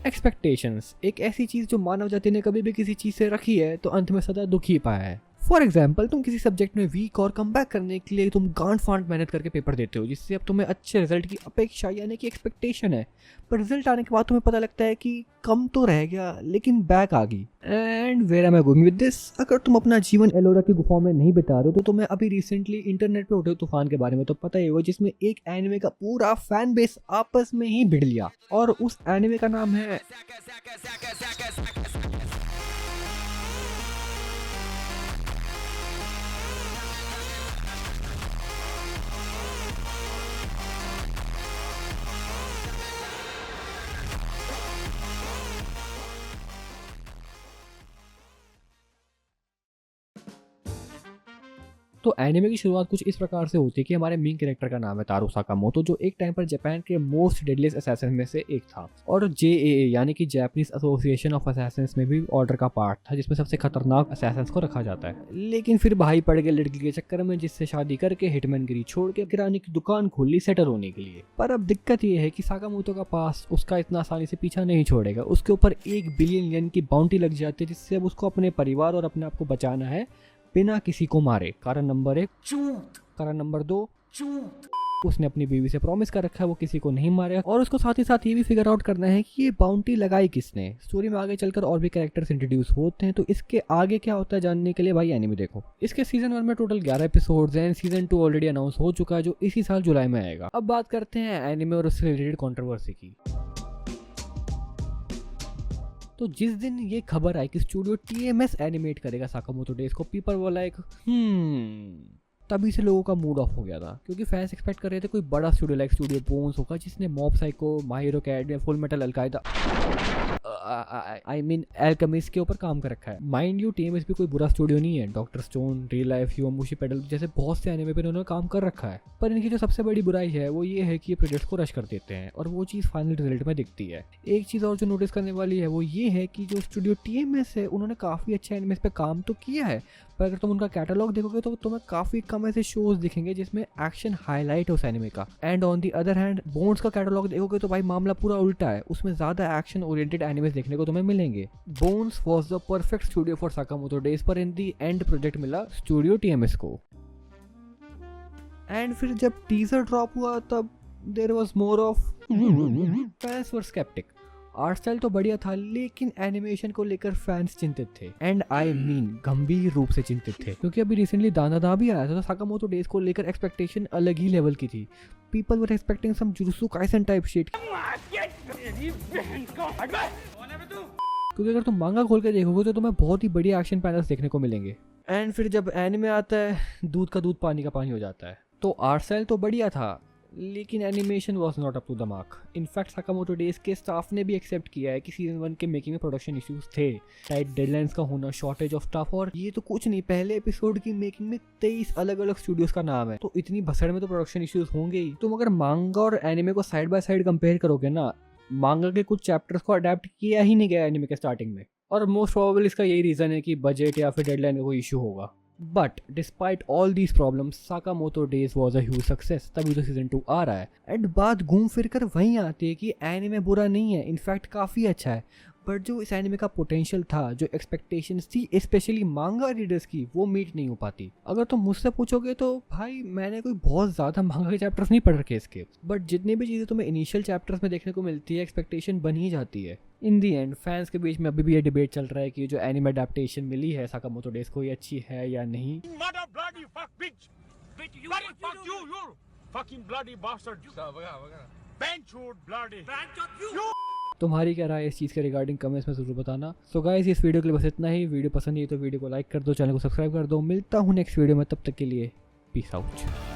Expectations एक ऐसी चीज जो मानव जाति ने कभी भी किसी चीज से रखी है तो अंत में सदा दुखी ही पाया है। फॉर एग्जाम्पल, तुम किसी सब्जेक्ट में वीक और कम बैक करने के लिए तुम गांड फांड मेहनत करके पेपर देते हो, जिससे अब तुम्हें अच्छे रिजल्ट की अपेक्षा यानी कि एक्सपेक्टेशन है, पर रिजल्ट आने के बाद तुम्हें पता लगता है कि कम तो रह गया लेकिन बैक आ गई। And where am I going with this, अगर तुम अपना जीवन एलोरा की गुफाओं में नहीं बिता रहे हो तो तुम्हें अभी रिसेंटली इंटरनेट पे उठे तूफान के बारे में तो पता ही होगा, जिसमें एक एनिमे का पूरा फैन बेस आपस में ही भिड़ लिया, और उस एनिमे का नाम है तो एनिमे की शुरुआत कुछ इस प्रकार से होती है कि हमारे मेन कैरेक्टर का नाम है तारो साकामोतो, जो एक टाइम पर जापान के मोस्ट डेडलीस्ट असैसिन में से एक था, और JAA यानी कि जापानीज एसोसिएशन ऑफ असैसिन्स में भी ऑर्डर का पार्ट था, जिसमें सबसे खतरनाक असैसिन्स को रखा जाता है। लेकिन फिर भाई पड़ गए लड़की के चक्कर में, जिससे शादी करके हिटमैनगिरी छोड़ के किराने की दुकान खोल ली सेटल होने के लिए। पर अब दिक्कत ये है कि साकामोतो का पास उसका इतना आसानी से पीछा नहीं छोड़ेगा। उसके ऊपर 1 बिलियन येन की बाउंटी लग जाती है, जिससे अब उसको अपने परिवार और अपने आप को बचाना है बिना किसी को मारे। कारण नंबर 1 चूत, कारण नंबर 2 चूत। उसने अपनी बीवी से प्रॉमिस कर रखा है वो किसी को नहीं मारेगा, और उसको साथ ही साथ ये भी फिगर आउट करना है कि ये बाउंटी लगाई किसने। स्टोरी में आगे चलकर और भी कैरेक्टर्स इंट्रोड्यूस होते हैं, तो इसके आगे क्या होता है जानने के लिए भाई एनिमे देखो। इसके सीजन 1 में टोटल 11 एपिसोड्स हैं, सीजन 2 ऑलरेडी अनाउंस हो चुका है जो इसी साल जुलाई में आएगा। अब बात करते हैं एनिमे और उससे रिलेटेड कंट्रोवर्सी की। तो जिस दिन ये खबर आई कि स्टूडियो TMS एनिमेट करेगा साकामोतो डेज को, पीपल वर लाइक तभी से लोगों का मूड ऑफ हो गया था, क्योंकि फैंस एक्सपेक्ट कर रहे थे कोई बड़ा स्टूडियो लाइक स्टूडियो बोन्स होगा, जिसने mob psycho, my hero Academia, full metal al Qaeda alchemist के ऊपर काम कर रखा है। माइंड यू TMS भी कोई बुरा स्टूडियो नहीं है, doctor stone, real life, Yowamushi Pedal जैसे बहुत से एनिमे पे इन्होंने काम कर रखा है। पर इनकी जो सबसे बड़ी बुराई है वो ये है कि ये प्रोजेक्ट्स को रश कर देते हैं, और वो चीज़ फाइनल रिजल्ट में दिखती है। एक चीज़ और जो नोटिस करने वाली है वो ये है कि जो स्टूडियो TMS है उन्होंने काफ़ी अच्छे एनिमेस पे काम तो किया है, पर अगर तुम उनका कैटलॉग देखोगे तो तुम्हें काफ़ी कम ऐसे शोज दिखेंगे जिसमें एक्शन हाईलाइट हो उस एनिमे का। And on the other hand bones का कैटलॉग देखोगे तो भाई मामला पूरा उल्टा है, उसमें ज़्यादा एक्शन ओरिएंटेड एनिमेस देखने को तुम्हें मिलेंगे। Bones was the perfect studio for Sakamoto Days, पर इन दी एंड प्रोजेक्ट मिला स्टूडियो TMS को। एंड फिर जब टीजर ड्रॉप हुआ तब there was more of fans were sceptical. Art style तो बढ़िया था, लेकिन एनिमेशन को लेकर फैंस चिंतित थे, एंड आई मीन गंभीर रूप से चिंतित थे, क्योंकि अभी रिसेंटली दानादा भी आया था, तो साकामोतो डेज को लेकर एक्सपेक्टेशन अलग ही लेवल की थी। People were expecting some Jujutsu Kaisen type shit, क्योंकि अगर तुम मांगा खोल के देखोगे तो तुम्हें बहुत ही बढ़िया एक्शन पैनल्स देखने को मिलेंगे। एंड फिर जब एनिमे आता है, दूध का दूध पानी का पानी हो जाता है। तो आर्ट स्टाइल तो बढ़िया था, लेकिन animation was not up to the mark. In fact Sakamoto Days के स्टाफ ने भी एक्सेप्ट किया है कि सीजन 1 के मेकिंग में प्रोडक्शन इश्यूज थे, टाइट डेडलाइंस का होना, शॉर्टेज ऑफ स्टाफ, और ये तो कुछ नहीं, पहले एपिसोड की मेकिंग में 23 अलग अलग स्टूडियोज का नाम है, तो इतनी भसड़ में तो प्रोडक्शन इश्यूज होंगे ही। तुम अगर मांगा और एनिमे को साइड बाय साइड कंपेयर करोगे ना, मांगा के कुछ चैप्टर्स को अडेप्ट किया ही नहीं गया एनिमे के स्टार्टिंग में, और मोस्ट प्रोबेबल इसका यही रीजन है कि बजट या फिर डेडलाइन का कोई इशू होगा। But despite all these problems Sakamoto Days was a huge success, तभी तो सीजन 2 आ रहा है। एंड बात घूम फिर कर वहीं आती है कि एनिमे बुरा नहीं है, इनफैक्ट काफ़ी अच्छा है, बट जो इस एनिमे का पोटेंशियल था, जो एक्सपेक्टेशंस थी स्पेशली मांगा रीडर्स की, वो मीट नहीं हो पाती। अगर तुम मुझसे पूछोगे तो भाई मैंने कोई बहुत ज़्यादा मांगा के चैप्टर्स नहीं पढ़ रखे इसके, बट जितनी भी चीज़ें तुम्हें इनिशियल चैप्टर्स में देखने को मिलती है, एक्सपेक्टेशन बन ही जाती है। इन दी एंड फैंस के बीच में अभी भी ये डिबेट चल रहा है कि जो एनिमे अडेप्टेशन मिली है साकामोतो डेज को, ये अच्छी है या नहीं। तुम्हारी क्या राय है इस चीज़ के रिगार्डिंग कमेंट्स में जरूर बताना। सो गाइस, इस वीडियो के लिए बस इतना ही। वीडियो पसंद नहीं है तो वीडियो को लाइक कर दो, चैनल को सब्सक्राइब कर दो। मिलता हूँ नेक्स्ट वीडियो में, तब तक के लिए पीस आउट।